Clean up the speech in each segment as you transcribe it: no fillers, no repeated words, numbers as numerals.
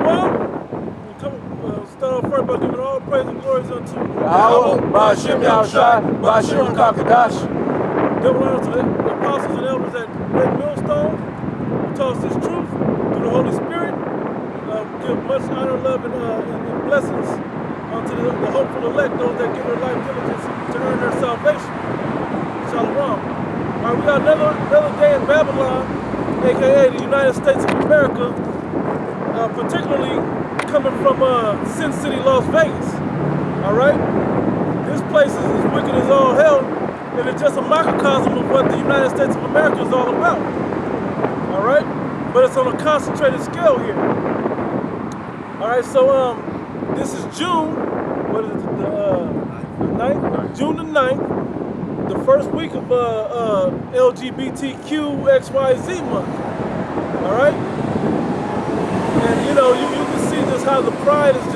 Shalom. Start off first by giving all praise and glories unto Yahweh, Ba'ashem Yahushai, Ba'ashem Kakadash. Double honor to the apostles and elders at Great Millstone who taught us this truth through the Holy Spirit. Give much honor, love, and blessings unto the hopeful elect, those that give their life diligence to earn their salvation. Shalom. All right, we got another day in Babylon, aka the United States of America, particularly coming from Sin City, Las Vegas. All right, this place is as wicked as all hell, and it's just a microcosm of what the United States of America is all about. All right, but it's on a concentrated scale here. All right, so this is June. What is it? The 9th? June the 9th, the first week of LGBTQ XYZ month. All right. And you know, you can see just how the pride is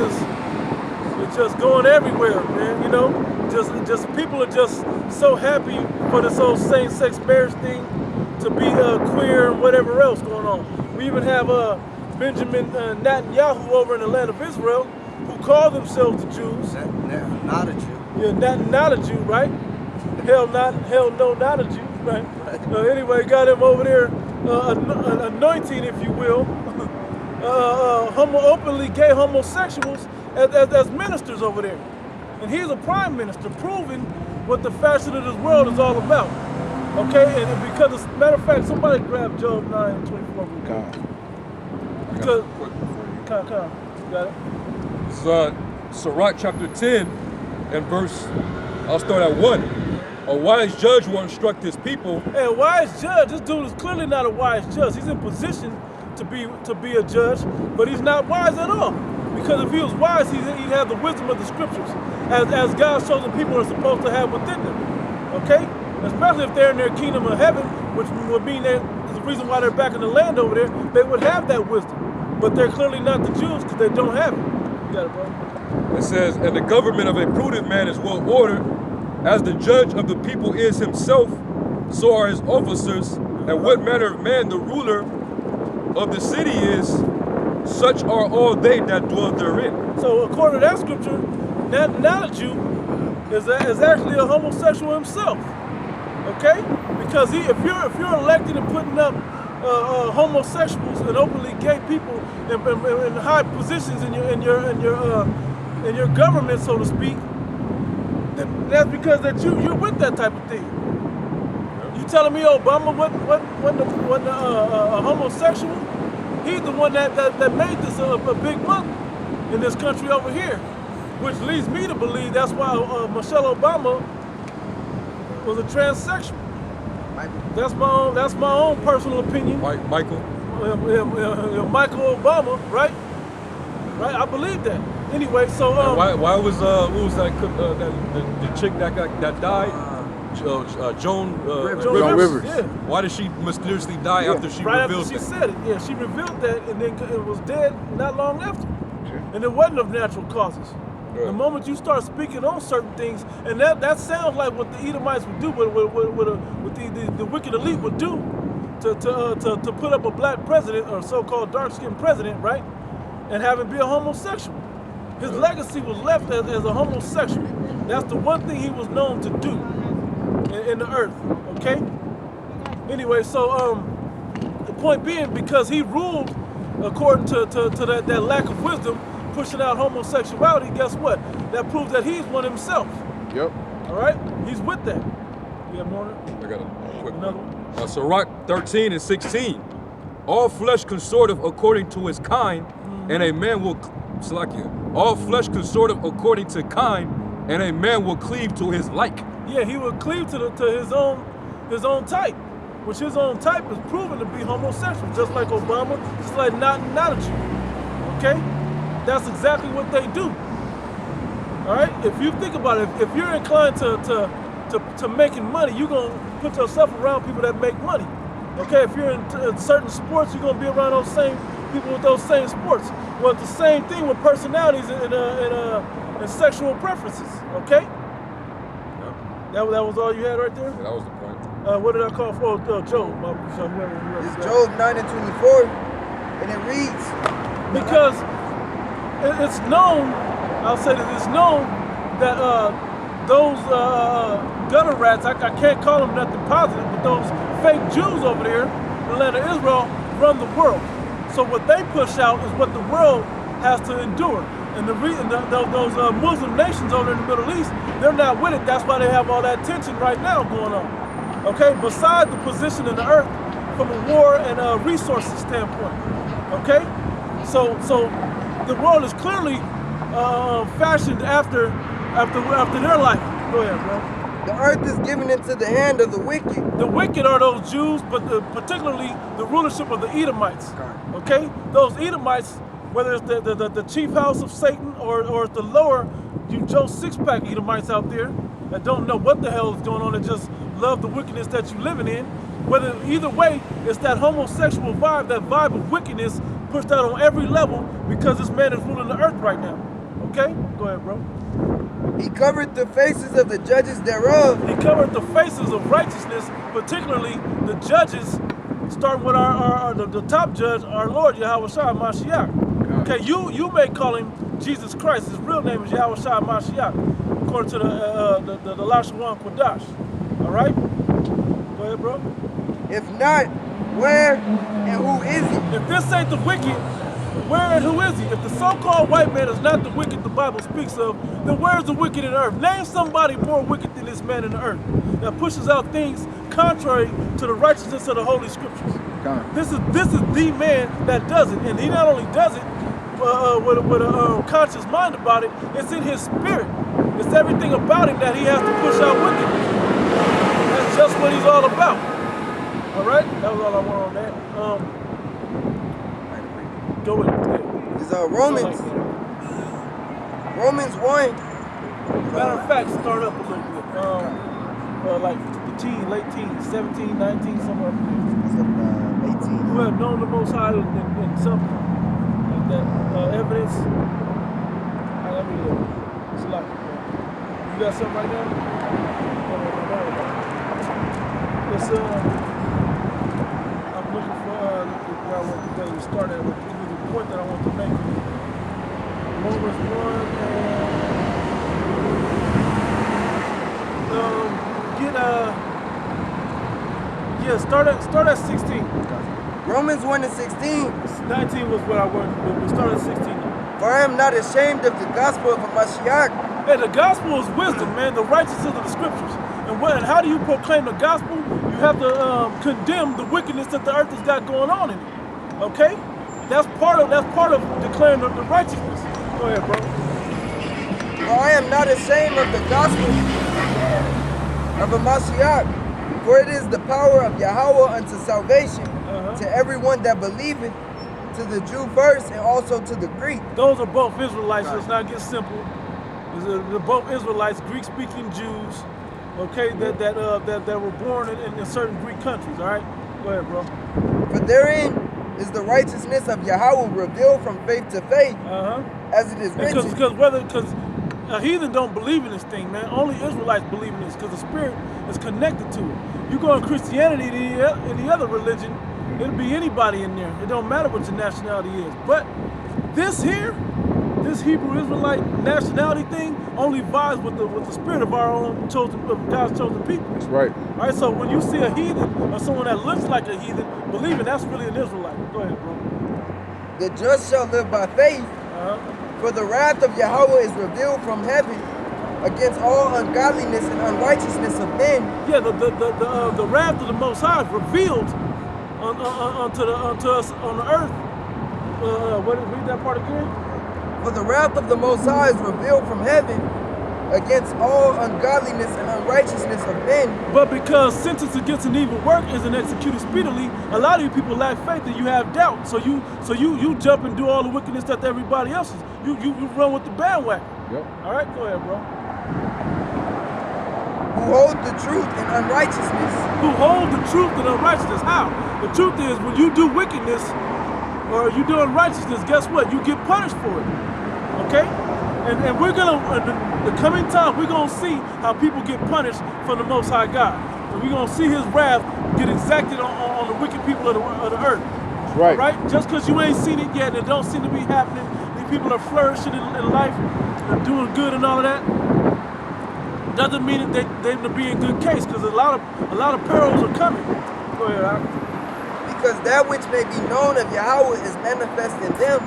just going everywhere, man. You know, just people are just so happy for this whole same-sex marriage thing, to be queer and whatever else going on. We even have Benjamin Netanyahu over in the land of Israel, who call themselves the Jews. Not a Jew. Yeah, not a Jew, right? Hell no, not a Jew, right? Anyway, got him over there anointing, if you will. Openly gay homosexuals as ministers over there. And he's a prime minister, proving what the fashion of this world is all about. Okay, and because, as a matter of fact, somebody grabbed Job 9:24. Because, come, you got it? This is Sirach chapter 10 and verse, I'll start at 1. A wise judge will instruct his people. Hey, a wise judge, this dude is clearly not a wise judge. He's in position to be a judge, but he's not wise at all. Because if he was wise, he'd have the wisdom of the scriptures, as God's chosen people are supposed to have within them. Okay? Especially if they're in their kingdom of heaven, which would mean there's the reason why they're back in the land over there, they would have that wisdom. But they're clearly not the Jews because they don't have it. You got it, bro? It says, and the government of a prudent man is well ordered, as the judge of the people is himself, so are his officers, and what manner of man the ruler of the city is, such are all they that dwell therein. So according to that scripture, not a Jew is actually a homosexual himself. Okay? Because if you're elected and putting up homosexuals and openly gay people in high positions in your government, so to speak, then that's because that you're with that type of thing. You telling me Obama wasn't a homosexual? He's the one that made this a big month in this country over here, which leads me to believe that's why Michelle Obama was a transsexual. That's my own personal opinion. Michael? Michael Obama, right? Right, I believe that. Anyway, so why was who was that the chick that died? Joan Rivers. Yeah. Why did she mysteriously die after she revealed after she that? said it. Yeah, she revealed that, and then it was dead not long after. And it wasn't of natural causes. Yeah. The moment you start speaking on certain things, and that sounds like what the Edomites would do, what the wicked elite would do to put up a black president, or so-called dark-skinned president, right? And have him be a homosexual. His legacy was left as a homosexual. That's the one thing he was known to do in the earth, okay? Anyway, so the point being, because he ruled according to that lack of wisdom, pushing out homosexuality, guess what? That proves that he's one himself. Yep. All right? He's with that. You have more? I got a quick another one. Sirach 13 and 16. All flesh consorteth according to his kind, and a man will all flesh consorteth according to kind, and a man will cleave to his like. Yeah, he would cleave to his own type, which his own type is proven to be homosexual, just like Obama, just like not a Jew. Okay? That's exactly what they do. All right? If you think about it, if you're inclined to making money, you're gonna put yourself around people that make money. Okay? If you're in certain sports, you're gonna be around those same people with those same sports. Well, it's the same thing with personalities and sexual preferences. Okay? That was all you had right there? Yeah, that was the point. What did I call for? Job. It's Job 9 and 24, and it reads. Because it's known, I'll say that it's known that those gutter rats, I can't call them nothing positive, but those fake Jews over there in the land of Israel run the world. So what they push out is what the world has to endure. And those Muslim nations over in the Middle East, they're not with it. That's why they have all that tension right now going on. Okay, besides the position in the earth from a war and resources standpoint. Okay, so the world is clearly fashioned after their life. Go ahead, bro. The earth is given into the hand of the wicked. The wicked are those Jews, but particularly the rulership of the Edomites. Okay, those Edomites, whether it's the chief house of Satan or it's the lower, you Joe six-pack Edomites out there that don't know what the hell is going on and just love the wickedness that you're living in. Whether either way, it's that homosexual vibe, that vibe of wickedness pushed out on every level because this man is ruling the earth right now. Okay? Go ahead, bro. He covered the faces of the judges thereof. He covered the faces of righteousness, particularly the judges, starting with the top judge, our Lord, Yahushua Mashiach. Okay, you may call him Jesus Christ. His real name is Yahushua Mashiach, according to the Lashawan Kodash. All right? Go ahead, bro. If not, where and who is he? If this ain't the wicked, where and who is he? If the so-called white man is not the wicked the Bible speaks of, then where's the wicked in the earth? Name somebody more wicked than this man in the earth that pushes out things contrary to the righteousness of the Holy Scriptures. This is the man that does it, and he not only does it with a conscious mind about it, it's in his spirit. It's everything about him that he has to push out wickedness. That's just what he's all about. All right, that was all I want on that. Go with it. It's Romans 1. Matter of fact, start up a little bit. Like the late teens, 17, 19, somewhere. 18. Who have known the Most High in something like that. Evidence. Let me look. It's a lot. You got something right now? It's I'm looking for where I want to start at with the point that I want to make. Romans 1 start at 16. Romans 1 and 16. 19 was what I wanted, but we start at 16. For I am not ashamed of the gospel of Mashiach. Hey, the gospel is wisdom, man, the righteousness of the scriptures. And how do you proclaim the gospel? You have to condemn the wickedness that the earth has got going on in it. Okay? That's part of declaring the righteousness. Go ahead, bro. For I am not ashamed of the gospel of a Mashiach, for it is the power of Yahweh unto salvation to everyone that believeth, to the Jew first and also to the Greek. Those are both Israelites. Let's not get simple. They're both Israelites, Greek-speaking Jews, okay, that were born in certain Greek countries. All right, go ahead, bro. For therein is the righteousness of Yahweh revealed from faith to faith, as it is written. Because a heathen don't believe in this thing, man. Only Israelites believe in this because the Spirit is connected to it. You go in Christianity, any other religion, it'll be anybody in there. It don't matter what your nationality is. But this here, this Hebrew Israelite nationality thing only vibes with the spirit of our own God's chosen people. That's right. All right, so when you see a heathen or someone that looks like a heathen believing, that's really an Israelite. Go ahead, bro. The just shall live by faith. For the wrath of Yahweh is revealed from heaven against all ungodliness and unrighteousness of men. Yeah, the wrath of the Most High is revealed unto us on the earth. Read that part again. For the wrath of the Most High is revealed from heaven against all ungodliness and unrighteousness of men. But because sentence against an evil work isn't executed speedily, a lot of you people lack faith and you have doubt. So you jump and do all the wickedness that everybody else is. You run with the bandwagon. Yep. All right, go ahead, bro. Who hold the truth in unrighteousness. Who hold the truth in unrighteousness. How? The truth is, when you do wickedness or you do unrighteousness, guess what? You get punished for it. Okay? And we're gonna, the coming time, we're gonna see how people get punished from the Most High God. And we're gonna see His wrath get exacted on the wicked people of the earth. That's right. Right? Just because you ain't seen it yet, and it don't seem to be happening, people are flourishing in life and doing good and all of that, doesn't mean that they're to be in good case, because a lot of perils are coming. Go ahead, Al. Because that which may be known of Yahweh is manifest in them,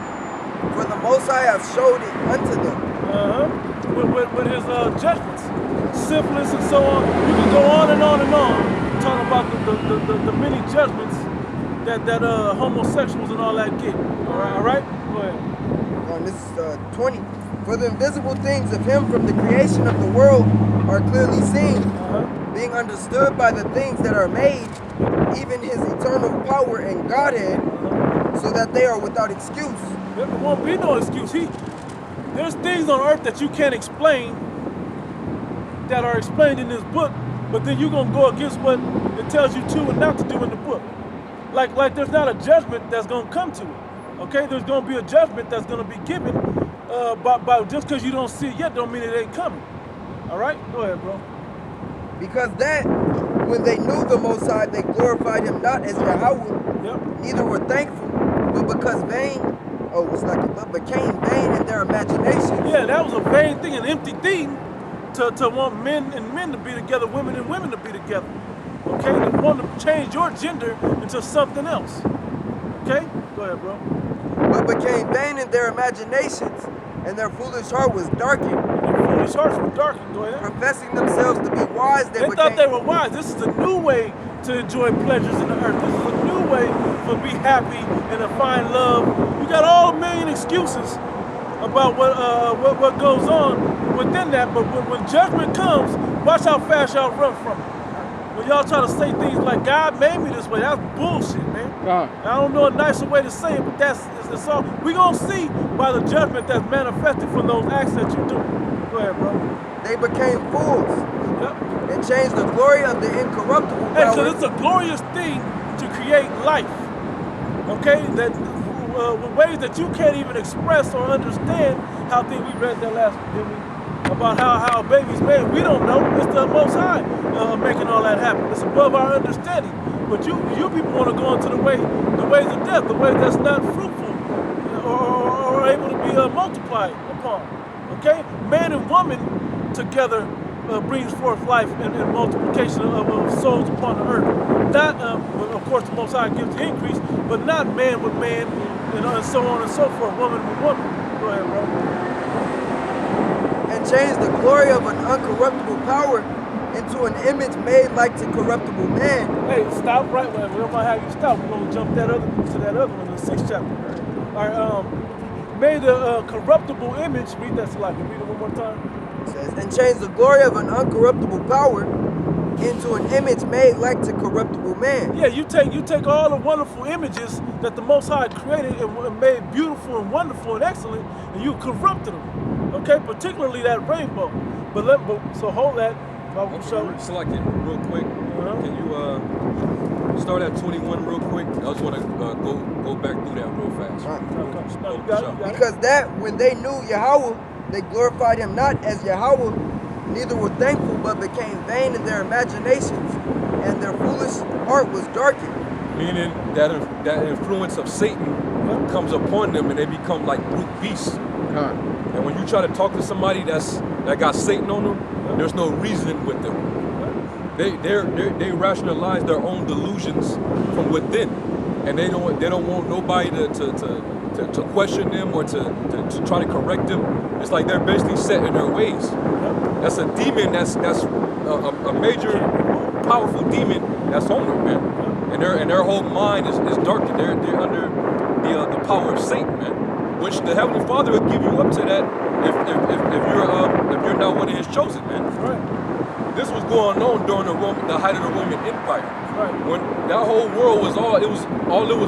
for the Most High hath showed it unto them. With his judgments, syphilis and so on. You can go on and on and on, talking about the many judgments that homosexuals and all that get. All right? Go ahead. This is 20. For the invisible things of him from the creation of the world are clearly seen, being understood by the things that are made, even his eternal power and Godhead, so that they are without excuse. There won't be no excuse. There's things on earth that you can't explain that are explained in this book, but then you're going to go against what it tells you to and not to do in the book. Like there's not a judgment that's going to come to it. Okay? There's going to be a judgment that's going to be given by just because you don't see it yet don't mean it ain't coming. All right? Go ahead, bro. Because that, when they knew the Most High, they glorified him not as Yahweh, neither were thankful, but because but became vain in their imagination. Yeah, that was a vain thing, an empty thing, to want men and men to be together, women and women to be together. Okay? They want to change your gender into something else. Okay? Go ahead, bro. But became vain in their imaginations, and their foolish heart was darkened. Their foolish hearts were darkened. Go ahead. Professing themselves to be wise, they thought they were wise. This is a new way to enjoy pleasures in the earth. This is a new way to be happy and to find love. You got all a million excuses about what goes on within that, but when judgment comes, watch how fast y'all run from it. When y'all try to say things like God made me this way, that's bullshit, man. I don't know a nicer way to say it, but it's all. We're going to see by the judgment that's manifested from those acts that you do. Go ahead, bro. They became fools. And changed the glory of the incorruptible power. Hey, because it's a glorious thing to create life. Okay? That ways that you can't even express or understand how things we read that last week, didn't we? About how a baby's made. We don't know. It's the Most High making all that happen. It's above our understanding. But you people want to go into the ways of death, the way that's not fruitful or able to be multiplied upon. Okay? Man and woman together brings forth life and multiplication of souls upon the earth. Not, of course, the Most High gives the increase, but not man with man and so on and so forth, woman with woman. Go ahead, bro. And changed the glory of an uncorruptible power into an image made like to corruptible man. Hey, stop right there. We don't want to have you stop. We're going to jump to that other one in the 6th chapter. All right. Made a corruptible image. Read that slide. Read it one more time. It says, and changed the glory of an uncorruptible power into an image made like to corruptible man. Yeah, you take all the wonderful images that the Most High created and made beautiful and wonderful and excellent, and you corrupted them. Okay, particularly that rainbow. So hold that. Select it real quick. Can you start at 21 real quick? I just want to go back through that real fast. No, you got it. Because that when they knew Yahweh, they glorified him not as Yahweh, neither were thankful, but became vain in their imaginations, and their foolish heart was darkened. Meaning that influence of Satan comes upon them, and they become like brute beasts. And when you try to talk to somebody that got Satan on them, there's no reasoning with them. They rationalize their own delusions from within, and they don't want nobody to question them or to try to correct them. It's like they're basically set in their ways. That's a demon. That's a major, powerful demon that's on them, man. And their whole mind is darkened. They're under the power of Satan, man. Which the Heavenly Father will give you up to that if you're not one of His chosen, man. Right. This was going on during the height of the Roman Empire. Right. When that whole world was all it was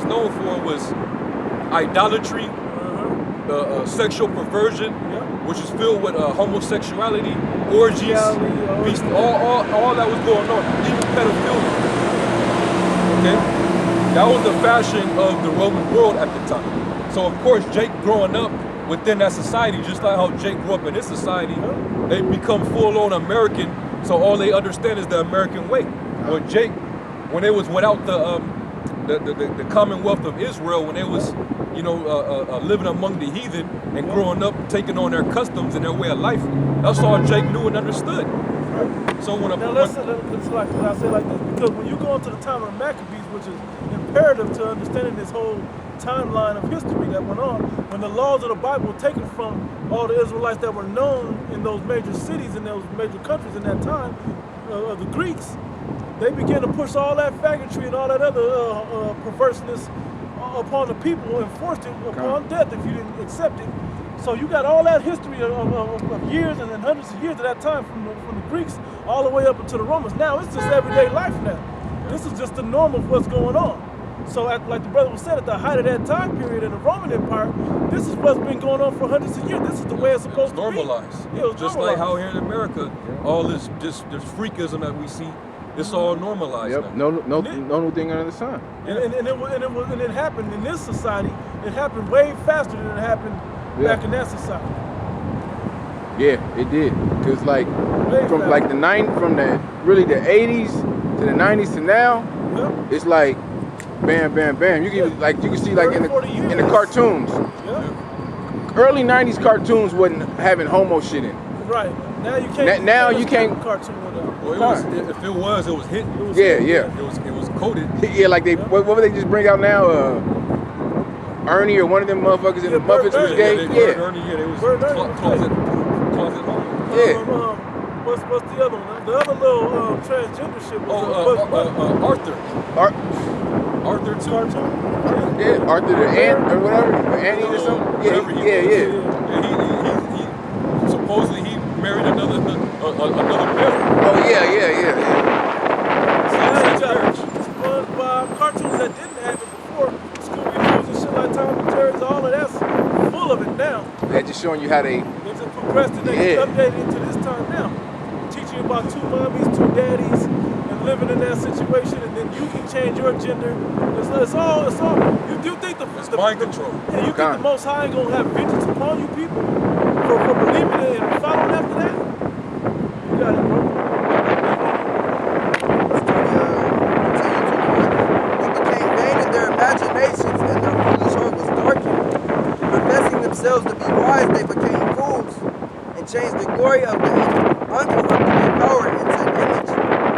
known for was idolatry, sexual perversion, which is filled with homosexuality, orgies, all that was going on, even pedophilia. Okay, that was the fashion of the Roman world at the time. So of course, Jake growing up within that society, just like how Jake grew up in this society, they become full-on American. So all they understand is the American way. But Jake, when they was without the Commonwealth of Israel when they was, living among the heathen and growing up, taking on their customs and their way of life. That's all Jake knew and understood. So let's like I say like this, because when you go into the time of the Maccabees, which is imperative to understanding this whole timeline of history that went on, when the laws of the Bible were taken from all the Israelites that were known in those major cities in those major countries in that time of the Greeks, they began to push all that faggotry and all that other perverseness upon the people and forced it upon death if you didn't accept it. So you got all that history of years and hundreds of years at that time from the Greeks all the way up into the Romans. Now it's just everyday life now. This is just the norm of what's going on. So like the brother was said, at the height of that time period in the Roman Empire, this is what's been going on for hundreds of years. This is the way it's supposed to be. Normalized. Yeah, it was just normalized. like how here in America, all this freakism that we see, it's all normalized. Yep. Now. No new thing under the sun. And it happened in this society. It happened way faster than it happened back in that society. Yeah, it did. Cause like from the 80s to the 90s to now, it's like bam, bam, bam. You can you can see like in the cartoons. Early 90s cartoons wasn't having homo shit in it. Right. Now you can't. Now you can't. Cartoon with well, if it was hit. It was coded. Yeah, like they what would they just bring out now? Ernie or one of them motherfuckers in the Muppets was gay. Ernie, they was closet homo. What's the other one? The other little transgender shit was Arthur. Arthur too. Cartoon? Yeah, Arthur the Ant or whatever, or Annie or something. Yeah. And he supposedly he married another parent. Oh yeah. SpongeBob, cartoons that didn't have it before, Scooby-Doo's and shit like Tom and Jerry's, all of that's full of it now. They're just showing you how they. They just progressed and they updated into this time now. Teaching you about two mommies, two daddies, and living in that situation, and then you can change your gender. It's all. You think the mind control. Yeah, you think the Most High ain't gonna have vengeance upon you people for believing it and following after that? You got it, bro. They became vain in their imaginations, and their foolish heart was darkened. Professing themselves to be wise, they became fools, and changed the glory of the uncorruptible power into an image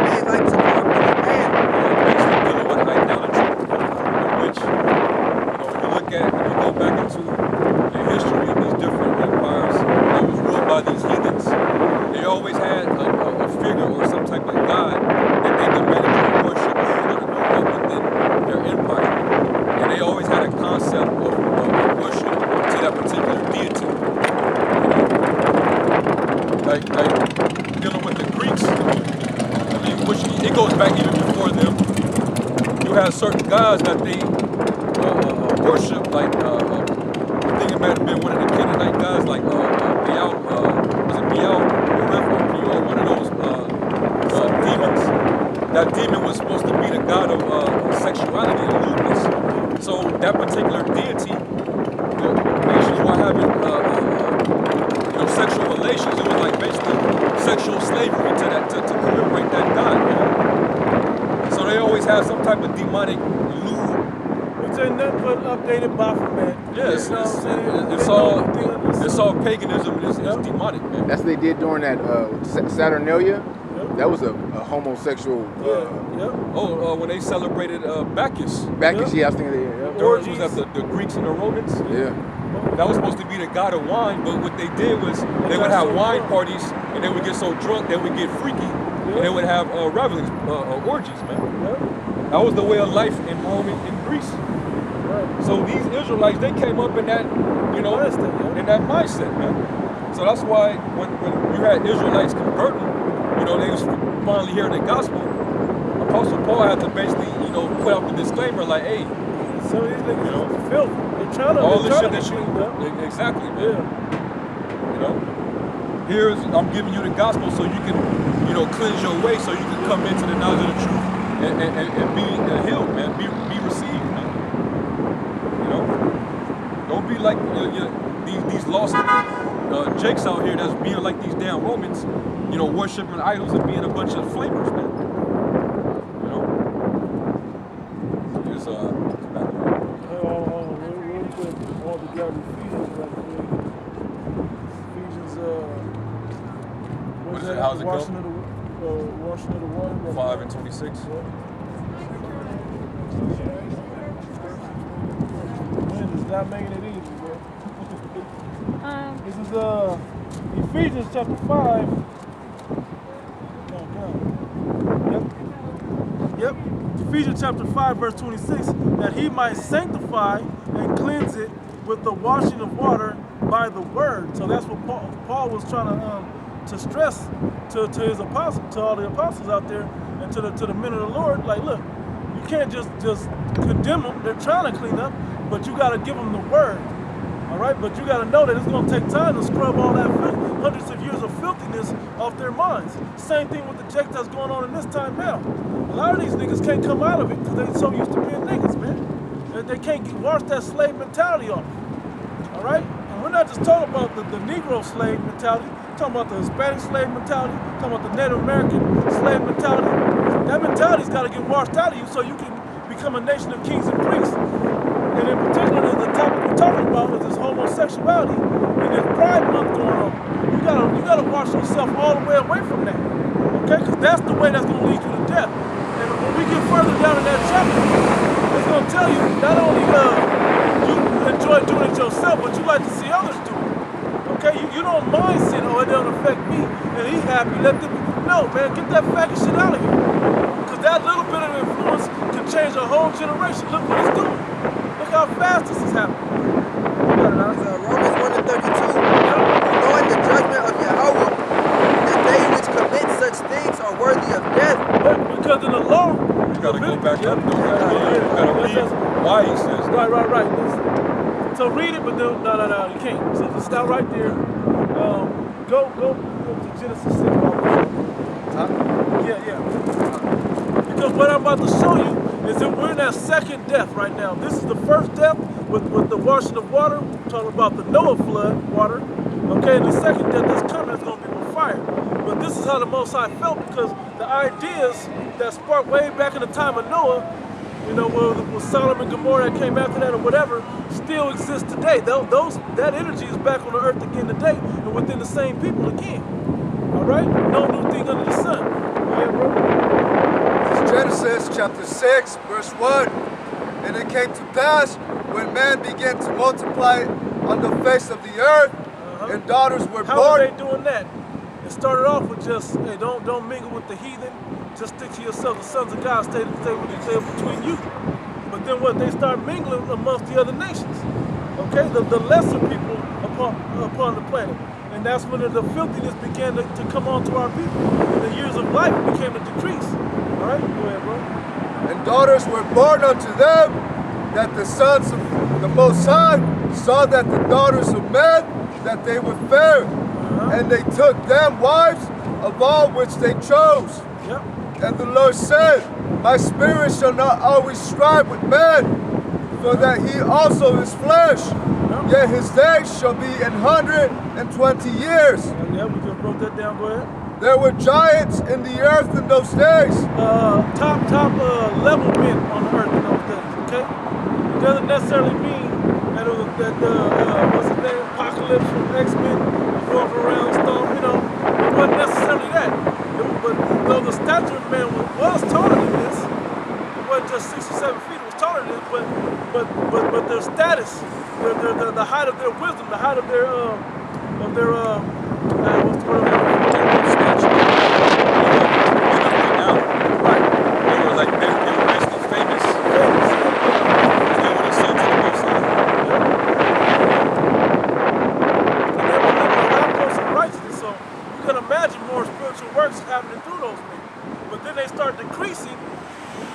made like to corruptible man. Basically dealing with idolatry, which, when you go back into the history of these different empires that was ruled by these heathens, they always had a figure or some type of god that they demanded to worship in order to go up within their empire. And they always had a concept of worship to that particular deity. Like dealing with the Greeks, which it goes back even before them. You had certain gods that they worship, like I think it might have been one of the Canaanite gods, like Baal, was it Baal or one of those demons. That demon was supposed to be the god of sexuality and lewdness. So that particular deity, the nations were having sexual relations. It was like basically sexual slavery to commemorate that god. So they always have some type of demonic lewd. Which ain't nothing but updated Baphomet. Yeah, it's all paganism and it's demonic, man. That's what they did during that Saturnalia. That was a homosexual. When they celebrated Bacchus. Bacchus, yeah, I was thinking It was that the Greeks and the Romans. Yeah. That was supposed to be the god of wine, but what they did was they would have wine parties and they would get so drunk they would get freaky and they would have revelings, orgies, man. That was the way of life in Rome and in Greece. So these Israelites, they came up in that, in that mindset, man. So that's why when you had Israelites converting, they was finally hearing the gospel, Apostle Paul had to basically, put out the disclaimer like, hey, so these niggas are filthy. They're trying to all this shit that you exactly, man. Here's I'm giving you the gospel so you can, cleanse your way, so you can come into the knowledge of the truth and be healed, man. Be received, man. Don't be like these lost jakes out here that's being like these damn Romans, worshiping idols and being a bunch of flamers, man. how's it washing go? of the washing of the water. 5 and 26. Man, it's not making it easy, bro. This is Ephesians chapter 5. Yep. Ephesians chapter 5, verse 26, that he might sanctify and cleanse it with the washing of water by the word. So that's what Paul was trying to stress to his apostles, to all the apostles out there, and to the men of the Lord. Like, look, you can't just condemn them. They're trying to clean up, but you got to give them the word. All right, but you got to know that it's going to take time to scrub all that hundreds of years of filthiness off their minds. Same thing with the ject that's going on in this time now. A lot of these niggas can't come out of it because they're so used to being niggas, man. They can't wash that slave mentality off. All right, and we're not just talking about the Negro slave mentality. We're talking about the Hispanic slave mentality. We're talking about the Native American slave mentality. That mentality's got to get washed out of you so you can become a nation of kings and priests. And in particular, the topic we're talking about is this homosexuality and this Pride Month going on. You gotta wash yourself all the way away from that, okay? Because that's the way that's gonna lead you to death. And when we get further down in that chapter, it's gonna tell you not only you enjoy doing it yourself, but you like to see others do it. Okay? You don't mind saying, oh, it doesn't affect me, and he happy. Let them. No, man, get that faggot shit out of here. Because that little bit of influence can change a whole generation. Look what it's doing. Look how fast this is happening. Romans 1 and 32. Knowing the judgment of Yahweh, that they which commit such things are worthy of death. But because in the law, You gotta go back up. You gotta read why he says that. Right. So read it, but no, you can't. So just stop right there. Go to Genesis 6. Huh? Yeah. Because what I'm about to show you is that we're in that second death right now. This is the first death with the washing of water. We're talking about the Noah flood water. Okay, and the second death that's coming is going to be with fire. But this is how the Most High felt, because the ideas that sparked way back in the time of Noah, you know, with Sodom and Gomorrah that came after that or whatever, still exist today. That energy is back on the earth again today and within the same people again. All right? No new thing under the sun. Yeah, bro. Genesis chapter 6, verse 1. And it came to pass when man began to multiply on the face of the earth, and daughters were How born. are they doing that? It started off with just, hey, don't mingle with the heathen. Just stick to yourself. The sons of God stay between you. But then what? They start mingling amongst the other nations. Okay, the lesser people upon the planet. And that's when the filthiness began to come onto our people. And the years of life became a decrease. All right, go ahead, bro. And daughters were born unto them, that the sons of the Most High saw that the daughters of men, that they were fair, and they took them wives of all which they chose. Yep. And the Lord said, my spirit shall not always strive with man, for that he also is flesh, yet his days shall be 120 years. Yeah, we just broke that down, go ahead. There were giants in the earth in those days. Top level men on the earth in those days, okay? It doesn't necessarily mean that it was what's his name, Apocalypse from X-Men, going around storm, you know, it wasn't necessarily that. But though the stature of man was taller than this, it wasn't just 6 or 7 feet, it was taller than this, but their status, the height of their wisdom, the height of their what's the word? Like they were basically famous. They were the sons of the Most High. And they were living a lot closer to righteousness, so you can imagine more spiritual works happening through those men. But then they start decreasing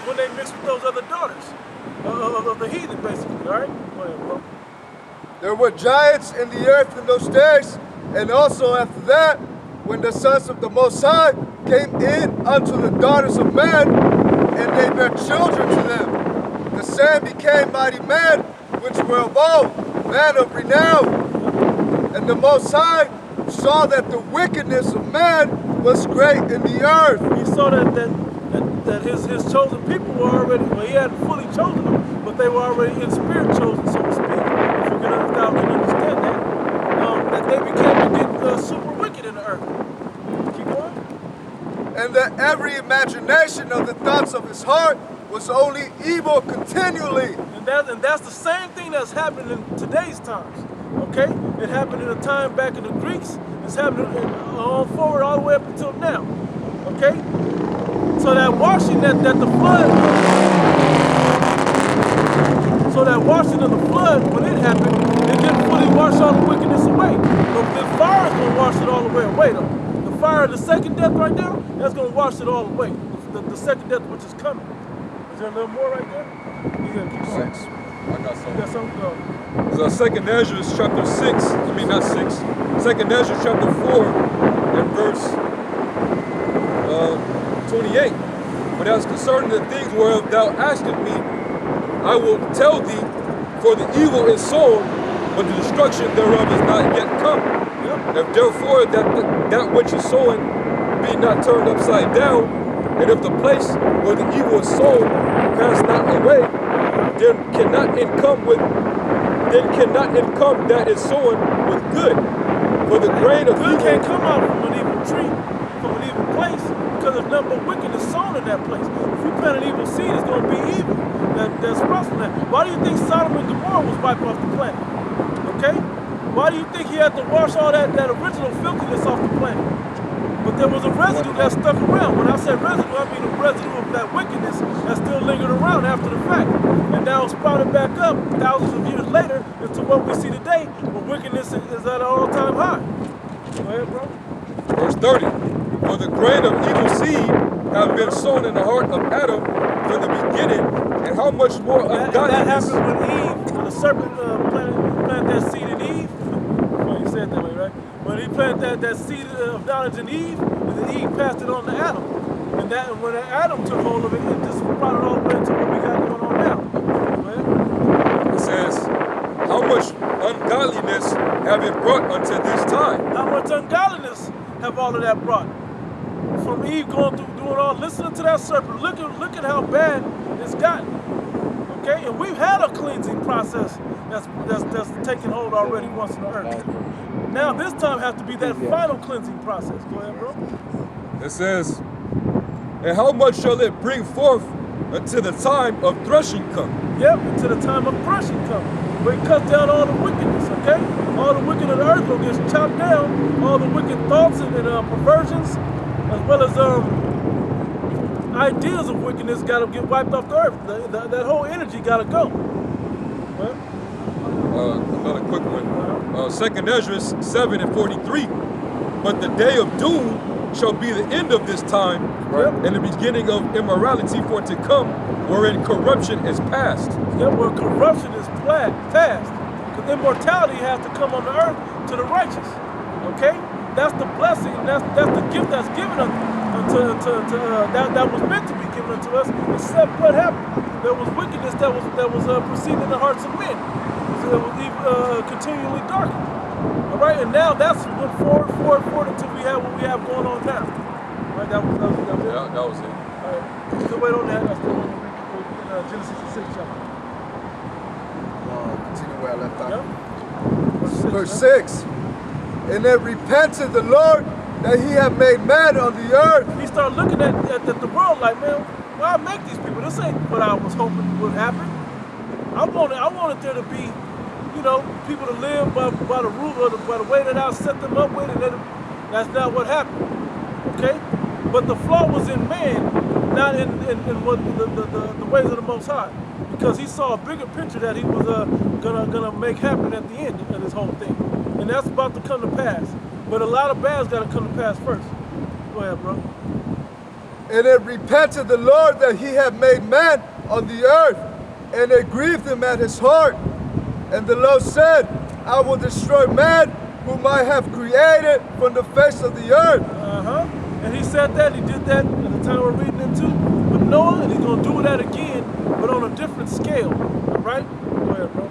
when they mix with those other daughters of the heathen, basically. All right? Go ahead, bro. There were giants in the earth in those days, and also after that, when the sons of the Most High came in unto the daughters of men, and they bare children to them. The same became mighty men, which were of old, men of renown. And the Most High saw that the wickedness of man was great in the earth. He saw that his chosen people were already, well, he hadn't fully chosen them, but they were already in spirit chosen, so to speak. If you can understand that, that they became to get super wicked in the earth. Keep going. and that every imagination of the thoughts of his heart was only evil continually. And that's the same thing that's happening in today's times. Okay? It happened in a time back in the Greeks. It's happening on forward all the way up until now. Okay? So that washing that the flood, so that washing of the flood, when it happened, it didn't fully wash all the wickedness away. But the fire is going to wash it all the way away, though. The fire of the second death right now, that's going to wash it all away. The second death which is coming. Is there a little more right there? Yeah, keep going. 6. I got something. You got something? So 2nd Ezra chapter 6, I mean not 6, 2nd Ezra chapter 4 and verse 28. But as concerning the things whereof thou askest me, I will tell thee, for the evil is sown, but the destruction thereof is not yet come. Yep. If therefore that which is sown be not turned upside down, and if the place where the evil is sown pass not away, then cannot income that is sown with good. For the grain of good evil can't come out from an evil tree, from an evil place, because there's nothing but wickedness sown in that place. If you plant an evil seed, it's going to be evil. That's from that. Why do you think Sodom and Gomorrah was wiped off the planet? Okay? Why do you think he had to wash all that original filthiness off the planet? But there was a residue that stuck around. When I say residue, I mean a residue of that wickedness that still lingered around after the fact. And now it's sprouted back up thousands of years later into what we see today, where wickedness is at an all-time high. Go ahead, bro. Verse 30. For the grain of evil seed have been sown in the heart of Adam from the beginning, and how much more that ungodliness. happened with Eve, when the serpent planted that seed in Eve. Well, you said that way, right? When he planted that seed of knowledge in Eve, and then Eve passed it on to Adam. And when Adam took hold of it, it just brought it all the way to what we got going on now. Right? It says, how much ungodliness have it brought unto this time? How much ungodliness have all of that brought? From Eve going through doing all, listening to that serpent. Look at how bad it's gotten. Okay, and we've had a cleansing process that's taken hold already once in the earth. Now this time has to be that final cleansing process. Go ahead, bro. It says, and how much shall it bring forth until the time of threshing come? Yep, until the time of threshing comes. Where it cuts down all the wickedness, okay? All the wicked of the earth will get chopped down. All the wicked thoughts and perversions, as well as ideas of wickedness got to get wiped off the earth. That whole energy got to go. Right? Another quick one. 2nd Ezra 7 and 43. But the day of doom shall be the end of this time, and the beginning of immorality for to come, wherein corruption is past. Yep, where corruption is past. Because immortality has to come on the earth to the righteous. Okay? That's the blessing, that's the gift that's given that was meant to be given unto us. Except what happened? There was wickedness that was proceeding in the hearts of men. It was continually darkened. All right, and now that's went forward until we have what we have going on now. All right, that was it. Yeah, that was it. All right, still wait on that. I still want to read Genesis the 6th chapter. Continue where I left off. Yeah. Verse 6. And they repented the Lord that he had made man on the earth. He started looking at the world like, man, why make these people? This ain't what I was hoping would happen. I wanted there to be, people to live by the rule or by the way that I set them up with, and that's not what happened. Okay? But the flaw was in man, not in what the ways of the Most High. Because he saw a bigger picture that he was gonna make happen at the end of this whole thing. And that's about to come to pass. But a lot of bad's got to come to pass first. Go ahead, bro. And it repented the Lord that he had made man on the earth, and it grieved him at his heart. And the Lord said, I will destroy man whom I have created from the face of the earth. And he said that, he did that at the time we're reading into with Noah, and he's going to do that again, but on a different scale. All right? Go ahead, bro.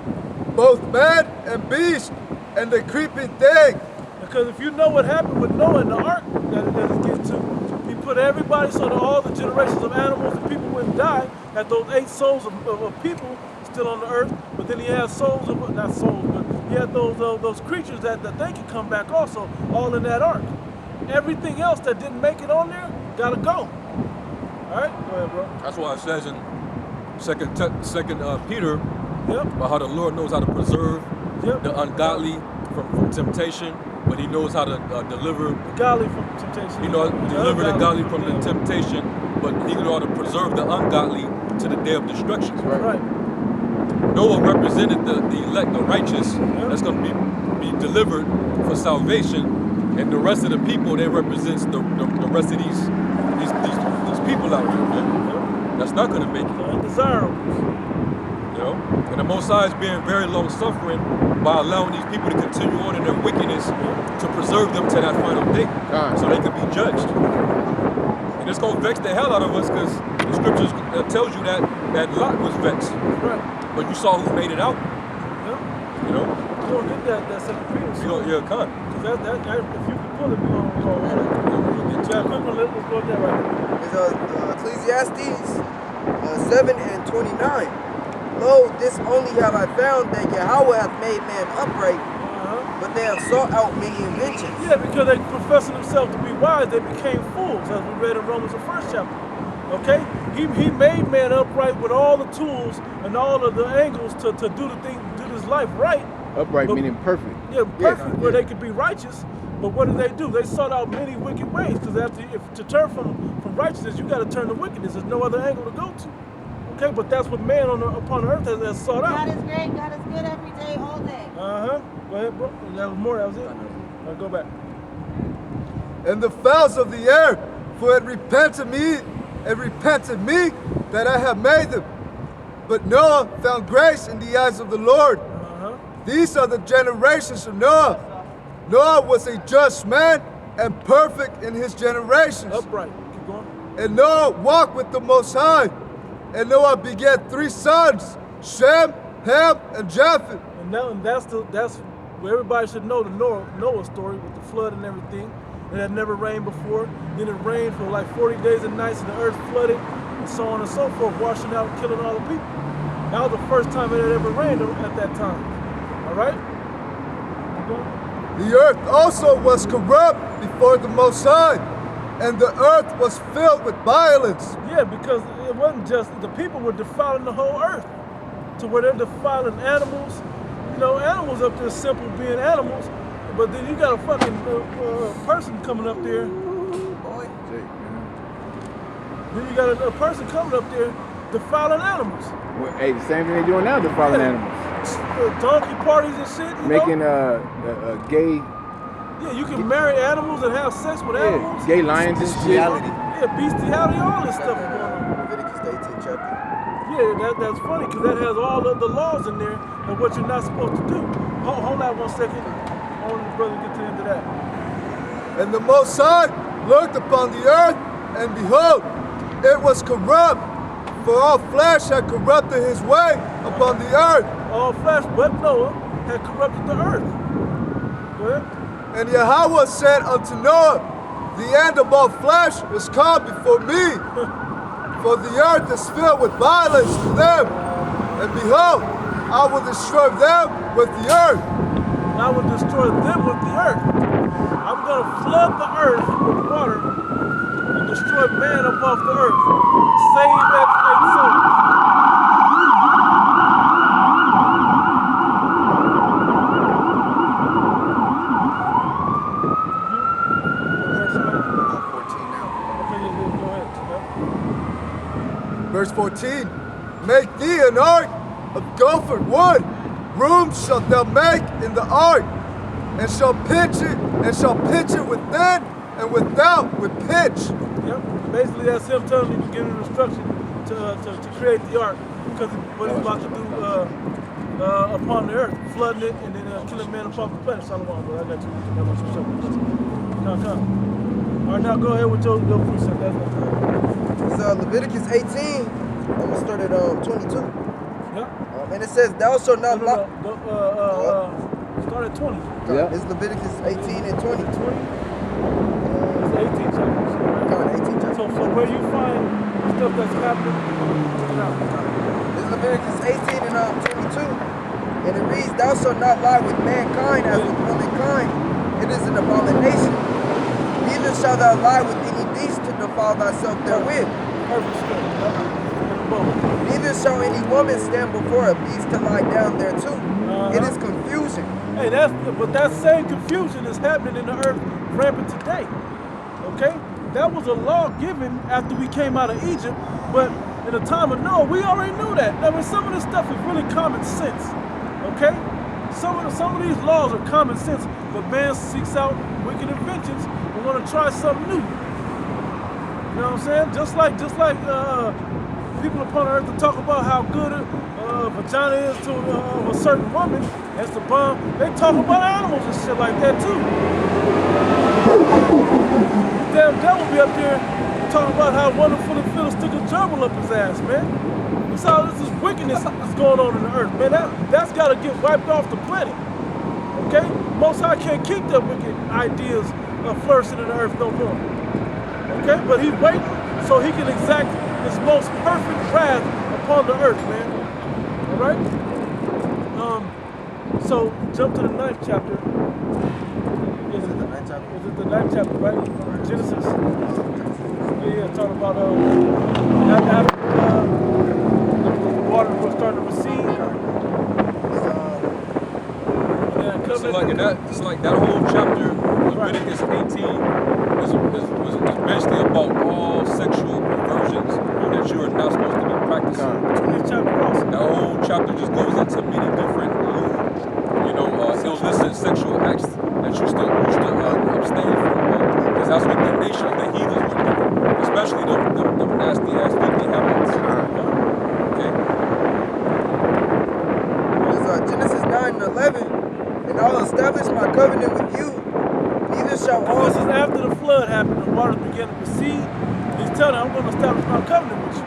Both man and beast, and the creeping thing. Because if you know what happened with Noah and the ark that it's getting to, he put everybody so that all the generations of animals and people wouldn't die, had those 8 souls of people still on the earth, but then he had souls of, not souls, but he had those creatures that they could come back also, all in that ark. Everything else that didn't make it on there gotta go. All right, go ahead, bro. That's why it says in Second Peter Yep. about how the Lord knows how to preserve Yep. the ungodly from temptation, but He knows how to deliver. Godly from temptation. He knows deliver the godly from the temptation, but He knows how to preserve the ungodly to the day of destruction. Right. Noah represented the elect, the righteous, that's going to be delivered for salvation, and the rest of the people, they represents the rest of these people out here, man. That's not going to make it. Undesirables. You know, and the Most High is being very long-suffering by allowing these people to continue on in their wickedness to preserve them to that final day, so they can be judged. And it's gonna vex the hell out of us because the scriptures tells you that Lot was vexed, Right. but you saw who made it out. Yep. You know, You don't get that second Peter. yeah, con. Because that, if you can pull it, we're gonna go on it. Yeah, quick one, let's go there right now. It's Ecclesiastes 7 and 29. Lo, this only have I found, that Yahweh hath made man upright, but they have sought out many inventions. Yeah, because they professing themselves to be wise, they became fools, as we read in Romans, the 1st chapter. Okay? He made man upright with all the tools and all of the angles to do the thing, do this life right. Upright meaning perfect. Yeah, perfect, where they could be righteous. But what do? They sought out many wicked ways, because to turn from righteousness, you got to turn to wickedness. There's no other angle to go to. Okay, but that's what man upon earth has sought out. God is great. God is good every day, all day. Go ahead, bro. That was more. That was it. I'll go back. And the fowls of the air, for it repented me that I have made them. But Noah found grace in the eyes of the Lord. These are the generations of Noah. Noah was a just man and perfect in his generations. Upright. Keep going. And Noah walked with the Most High. And Noah begat 3 sons, Shem, Ham, and Japheth. And that's where everybody should know the Noah story with the flood and everything. It had never rained before. Then it rained for like 40 days and nights, and the earth flooded, and so on and so forth, washing out and killing all the people. That was the first time it had ever rained at that time. All right? The earth also was corrupt before the Most High, and the earth was filled with violence. Yeah, because it wasn't just, the people were defiling the whole earth to where they're defiling animals. You know, animals up there simple being animals, but then you got a fucking person coming up there. Then you got a person coming up there defiling animals. Well, hey, the same thing they're doing now, defiling animals. Donkey parties and shit, Making a gay... Yeah, you can marry animals and have sex with animals. Gay lions and shit. Yeah, bestiality, all this stuff is going on. Leviticus 18 chapter. Yeah, that's funny, because that has all of the laws in there of what you're not supposed to do. Hold on 1 second. I want the brother to get to the end of that. And the Most High looked upon the earth, and behold, it was corrupt, for all flesh had corrupted his way upon the earth. All flesh but Noah had corrupted the earth. Go ahead. And Yahweh said unto Noah, the end of all flesh is come before me, for the earth is filled with violence to them. And behold, I will destroy them with the earth. I will destroy them with the earth. I'm going to flood the earth with water and destroy man up off the earth. Save every soul. Verse 14, make thee an ark of gopher wood. Rooms shalt thou make in the ark, and shall pitch it within and without with pitch. Yep. Basically, that's him telling you to give him instruction to create the ark, because what he's about to do upon the earth, flooding it and then killing man upon the planet. Shalom, bro. I got you. I want you to show me. Come. All right, now go ahead with your precept. That's what I'm saying. It's Leviticus 18. I'm going to start at 22. Yeah. And it says, thou shalt not lie. Start at 20. Yeah. It's Leviticus 18 and 20. 20? It's 18 chapters. No, 18 chapters. So where you find stuff that's happening, It's Leviticus 18 and 22. And it reads, thou shalt not lie with mankind as with womankind. It is an abomination. Neither shalt thou lie with any beast to defile thyself therewith. Perfect script. Neither shall any woman stand before a beast to lie down there too. It is confusion. Hey, but that same confusion is happening in the earth rampant today. Okay? That was a law given after we came out of Egypt, but in the time of Noah, we already knew that. I mean, some of this stuff is really common sense. Okay? Some of these laws are common sense, but man seeks out wicked inventions and want to try something new. You know what I'm saying? Just like people upon earth to talk about how good a vagina is to a certain woman as the bomb. They talk about animals and shit like that too. The damn devil be up there talking about how wonderful it feels to stick a gerbil up his ass, man. That's how this is wickedness is going on in the earth, man. That's got to get wiped off the planet. Okay? Most High can't keep that wicked ideas flourishing in the earth no more. Okay? But he's waiting so he can exact his most perfect wrath upon the earth, man. All right? So jump to the 9th chapter. Is it the 9th chapter? Is it the 9th chapter, right? Genesis. Yeah, talking about after the water was starting to recede. It's like that whole chapter, Leviticus 18, was basically about all sexual perversions that you are not supposed to be practicing. That whole chapter just goes into many different, illicit sexual acts that you still abstain from, because that's what the nation of the heathens would do, especially the nasty ass filthy habits. Okay. It's Genesis 9:11. And I'll establish my covenant with you. Neither shall all. This is after the flood happened, the waters began to recede. He's telling them, I'm going to establish my covenant with you.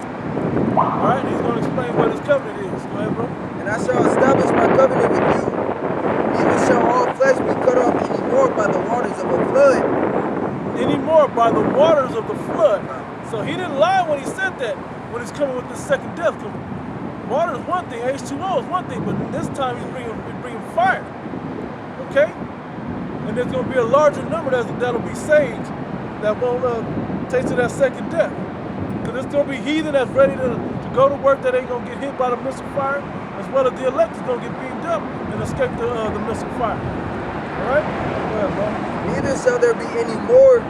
All right, he's going to explain what his covenant is. Go ahead, bro. And I shall establish my covenant with you. Neither shall all flesh be cut off any more by the waters of a flood. Any more by the waters of the flood. So he didn't lie when he said that, when he's coming with the second death. Water is one thing, H2O is one thing, but this time he's bringing fire. Okay? And there's going to be a larger number that'll be saved that won't taste of that second death. Because there's going to be heathen that's ready to go to work that ain't going to get hit by the missile fire, as well as the elect is going to get beamed up and escape the missile fire. All right? Go ahead, bro. Neither shall there be any more,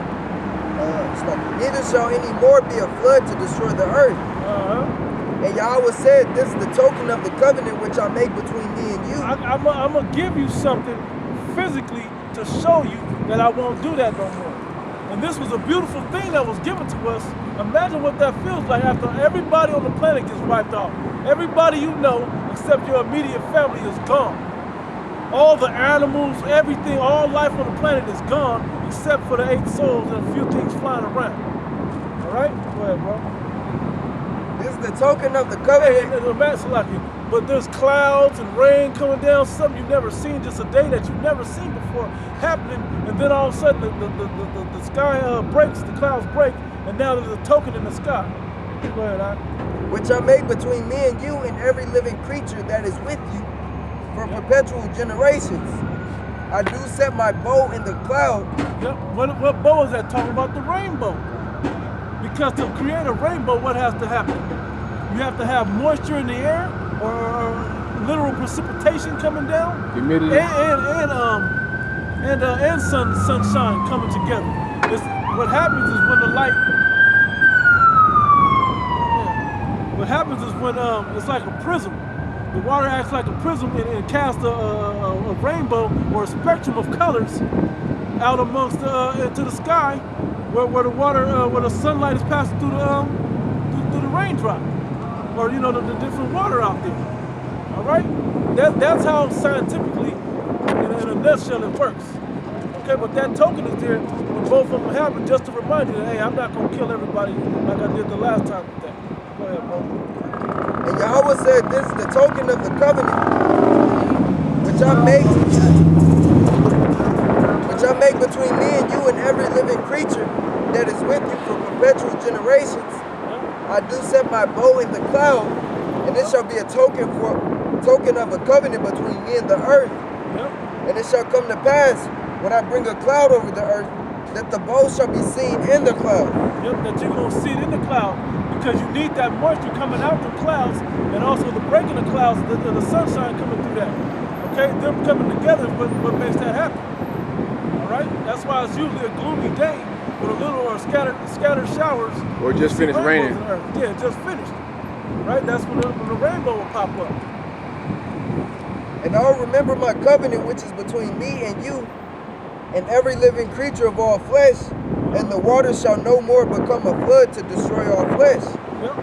neither shall any more be a flood to destroy the earth. And Yahweh said, this is the token of the covenant which I make between me and you. I'm going to give you something physically to show you that I won't do that no more. And this was a beautiful thing that was given to us. Imagine what that feels like after everybody on the planet gets wiped off. Everybody you know, except your immediate family, is gone. All the animals, everything, all life on the planet is gone, except for the 8 souls and a few things flying around. All right? Go ahead, bro. This is the token of the covenant. But there's clouds and rain coming down, something you've never seen, just a day that you've never seen before happening, and then all of a sudden the sky breaks, the clouds break, and now there's a token in the sky. Go ahead, Ike. Which I make between me and you and every living creature that is with you for perpetual generations. I do set my bow in the cloud. Yep. What bow is that? Talking about the rainbow. Because to create a rainbow, what has to happen? You have to have moisture in the air, or literal precipitation coming down, humidity, and sunshine coming together. What happens is when the light. What happens is when it's like a prism. The water acts like a prism and casts a rainbow or a spectrum of colors out amongst into the sky, where the water, where the sunlight is passing through the raindrop, or the different water out there. All right, that's how scientifically, in a nutshell, it works. Okay, but that token is there when both of them happen, just to remind you that hey, I'm not gonna kill everybody like I did the last time with that. Go ahead, bro. And Yahweh said, this is the token of the covenant which I make between me and you and every living creature that is with you for perpetual generations. I do set my bow in the cloud, and it shall be a token of a covenant between me and the earth. And it shall come to pass when I bring a cloud over the earth that the bow shall be seen in the cloud. Yep, that you're going to see it in the cloud because you need that moisture coming out the clouds and also the breaking of clouds, the sunshine coming through that. Okay, them coming together is what makes that happen. All right, that's why it's usually a gloomy day with a little or scattered showers. Or just finished raining. Yeah, just finished. Right, that's when the rainbow will pop up. And I'll remember my covenant which is between me and you and every living creature of all flesh, and the waters shall no more become a flood to destroy all flesh. Yep.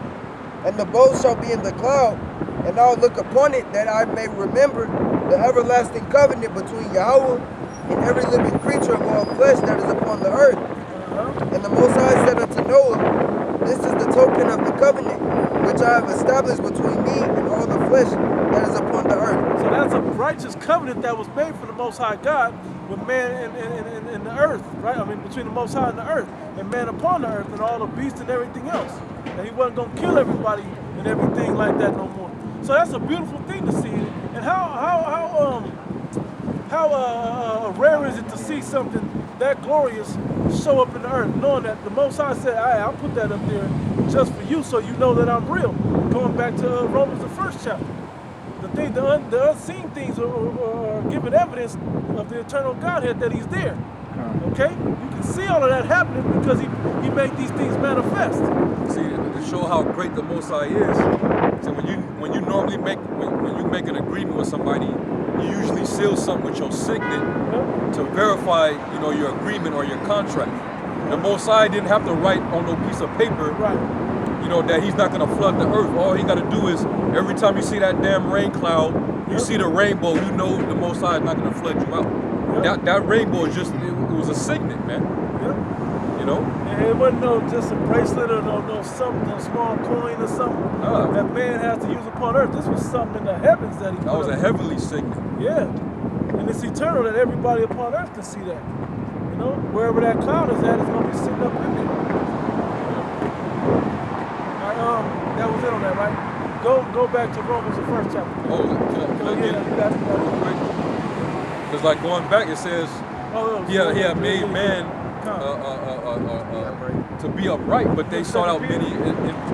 And the bow shall be in the cloud, and I'll look upon it that I may remember the everlasting covenant between Yahweh and every living creature of all flesh that is upon the earth. And the Most High said unto Noah, this is the token of the covenant which I have established between me and all the flesh that is upon the earth. So that's a righteous covenant that was made for the Most High God with man and the earth, right? I mean, between the Most High and the earth, and man upon the earth, and all the beasts and everything else. And he wasn't going to kill everybody and everything like that no more. So that's a beautiful thing to see. And how rare is it to see something that glorious show up in the earth, knowing that the Most High said, I'll put that up there just for you so you know that I'm real. Going back to Romans, the 1st chapter. The unseen things are giving evidence of the eternal Godhead that he's there. Okay? You can see all of that happening because he made these things manifest. See, to show how great the Most High is, so when you normally make an agreement with somebody, you usually seal something with your signet to verify, your agreement or your contract. The Most High didn't have to write on no piece of paper, that he's not gonna flood the earth. All he gotta do is, every time you see that damn rain cloud, you see the rainbow, you know the Most High is not gonna flood you out. That rainbow is just, it was a signet, man. And it wasn't just a bracelet or no small coin or something that man has to use upon earth. This was something in the heavens that he put. That was a heavenly signet. Yeah. And it's eternal that everybody upon earth can see that. Wherever that cloud is at, it's going to be sitting up in there. All right, that was it on that, right? Go back to Romans, the 1st chapter. Oh, can I get it real quick? Because like going back, it says, he had made man to be upright, but they sought out many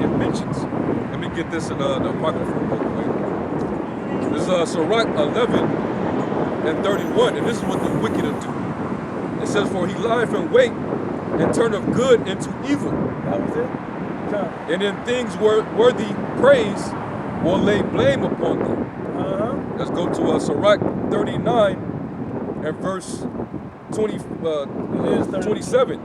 inventions. Let me get this in the microphone real quick. This is Sirach 11:31, and this is what the wicked will do. It says, for he lieth in wait and turneth good into evil. That was it? And in things worthy praise will lay blame upon thee. Let's go to Sirach 39 and verse 27.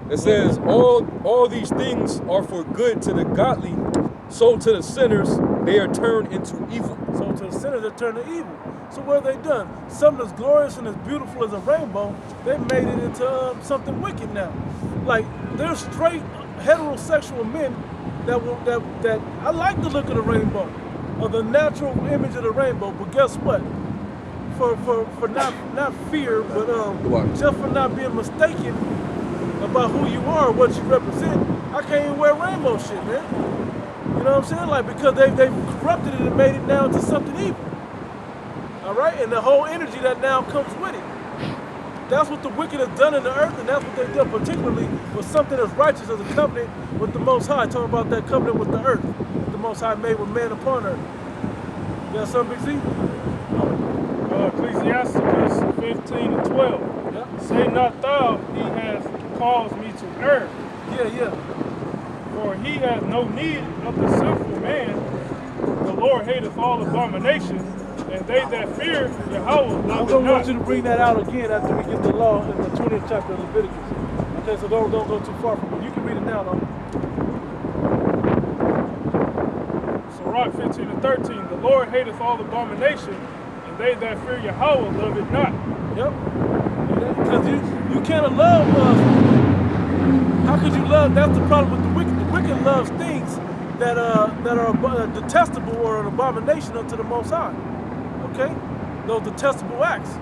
It says, all these things are for good to the godly, so to the sinners they are turned into evil. So to the sinners they're turned to evil. So what have they done? Something as glorious and as beautiful as a rainbow, they made it into something wicked now. Like, they're straight heterosexual men that I like the look of the rainbow, or the natural image of the rainbow, but guess what? For not fear, but just for not being mistaken about who you are, what you represent, I can't even wear rainbow shit, man. You know what I'm saying? Like, because they've corrupted it and made it now into something evil. All right? And the whole energy that now comes with it. That's what the wicked have done in the earth, and that's what they've done, particularly with something as righteous as a covenant with the Most High. Talking about that covenant with the earth, the Most High made with man upon earth. You got something, Big Z? Ecclesiasticus 15:12. Yeah. Say not thou, he has caused me to err. Yeah. For he has no need of the sinful man. The Lord hateth all abomination, and they that fear Yahweh love I'm it going to not. want you to bring that out again after we get the law in the 20th chapter of Leviticus. Okay, so don't go too far from it. You can read it now, though. Sirach 15:13. The Lord hateth all abomination, and they that fear Yahweh love it not. Yep. Because you can't love. How could you love? That's the problem with the wicked. The wicked loves things that are detestable or an abomination unto the Most High. Okay, those detestable acts.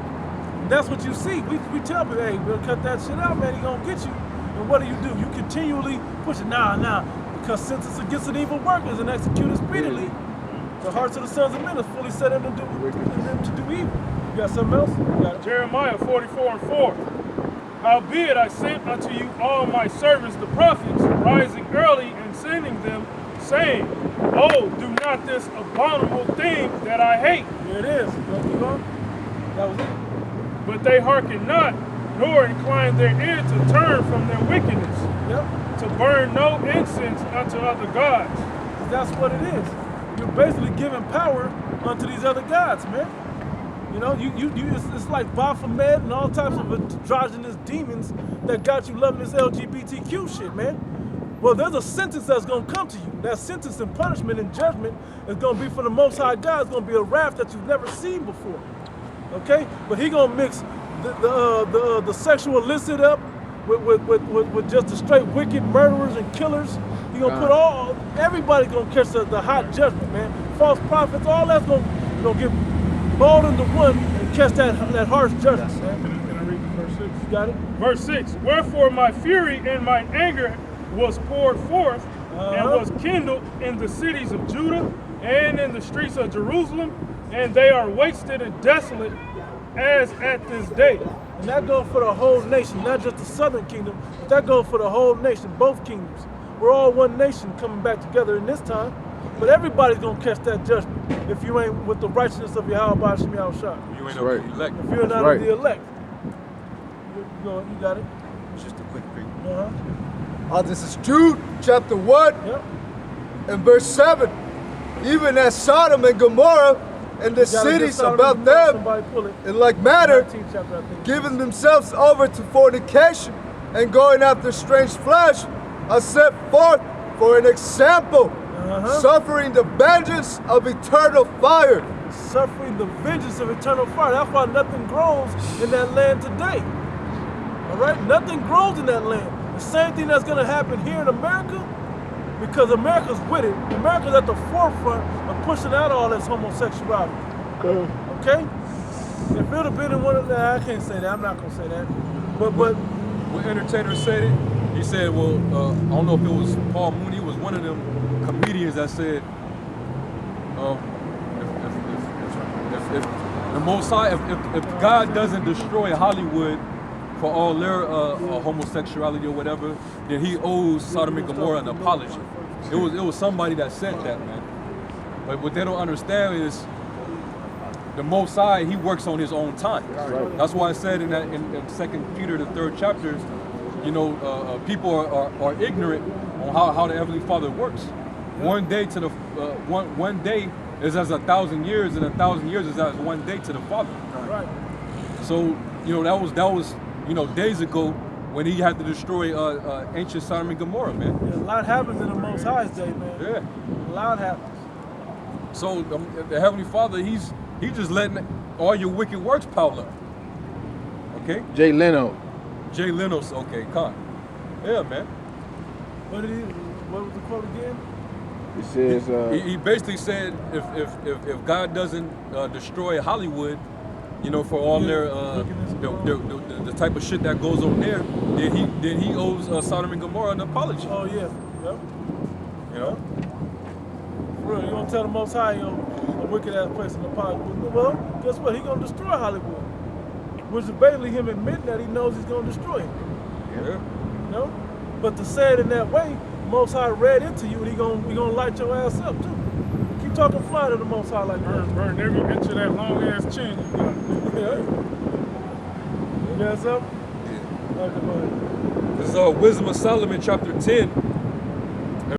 That's what you see. We tell people, hey, we'll cut that shit out, man. He gonna get you. And what do? You continually push it. Nah. Because sentence against an evil workers and executed speedily. The hearts of the sons of men is fully set in to do evil. You got something else? You got Jeremiah 44:4. Howbeit I sent unto you all my servants the prophets, rising early and sending them, saying, oh, do not this abominable thing that I hate. There it is. Keep on. That was it. But they hearken not, nor incline their ear to turn from their wickedness, to burn no incense unto other gods. That's what it is. You're basically giving power unto these other gods, man. You know, it's like Baphomet and all types of androgynous demons that got you loving this LGBTQ shit, man. Well, there's a sentence that's going to come to you. That sentence and punishment and judgment is going to be for the Most High God. It's going to be a wrath that you've never seen before. Okay? But he going to mix the sexual illicit up with just the straight wicked murderers and killers. He going to put everybody going to catch the hot judgment, man. False prophets, all that's going to get balled into one and catch that harsh judgment, man. Can I read verse 6? You got it? Verse 6. Wherefore my fury and my anger was poured forth and was kindled in the cities of Judah and in the streets of Jerusalem, and they are wasted and desolate as at this day. And that goes for the whole nation, not just the southern kingdom, but that goes for the whole nation, both kingdoms. We're all one nation coming back together in this time, but everybody's going to catch that judgment if you ain't with the righteousness of Yahweh Shem Yahushua. You ain't of the elect. If you're not of the elect. You got it? Just a quick thing. This is Jude chapter 1 and verse 7. Even as Sodom and Gomorrah and the cities about them in like manner, giving themselves over to fornication and going after strange flesh, are set forth for an example, suffering the vengeance of eternal fire. Suffering the vengeance of eternal fire. That's why nothing grows in that land today. All right? Nothing grows in that land. The same thing that's going to happen here in America, because America's with it. America's at the forefront of pushing out all this homosexuality. Okay? If it would have been in one of I can't say that. I'm not going to say that. But when Entertainer said it, he said, well, I don't know if it was Paul Mooney, it was one of them comedians that said, if the Most High, if God doesn't destroy Hollywood for all their homosexuality or whatever, then he owes Sodom and Gomorrah an apology. It was somebody that said that, man. But what they don't understand is the Most High, he works on his own time. That's why I said in 2 Peter, the 3rd chapter, you know, people are ignorant on how the Heavenly Father works. One day to the one day is as 1,000 years, and 1,000 years is as one day to the Father. Right. So you know that was you know days ago when he had to destroy ancient Sodom and Gomorrah, man. Yeah, a lot happens in the Most High's day, man. Yeah. A lot happens. So the Heavenly Father, he's just letting all your wicked works pile up. Okay. Jay Leno. Okay, con. Yeah, man. What was the quote again? It says he basically said if God doesn't destroy Hollywood, you know, for all their the type of shit that goes on there, then he owes Sodom and Gomorrah an apology. Oh yeah, yep. You know. For real, you gonna tell the Most High a wicked ass place in the apology? Well, guess what? He gonna destroy Hollywood, which is basically him admitting that he knows he's gonna destroy it. Yeah. You know, but to say it in that way, Most High read into you, and he gonna light your ass up too. Keep talking fly to the Most High like that. Burn every inch of that long ass chin you got. Yeah. You got something? Yeah. Okay, go ahead. This is Wisdom of Solomon, chapter 10,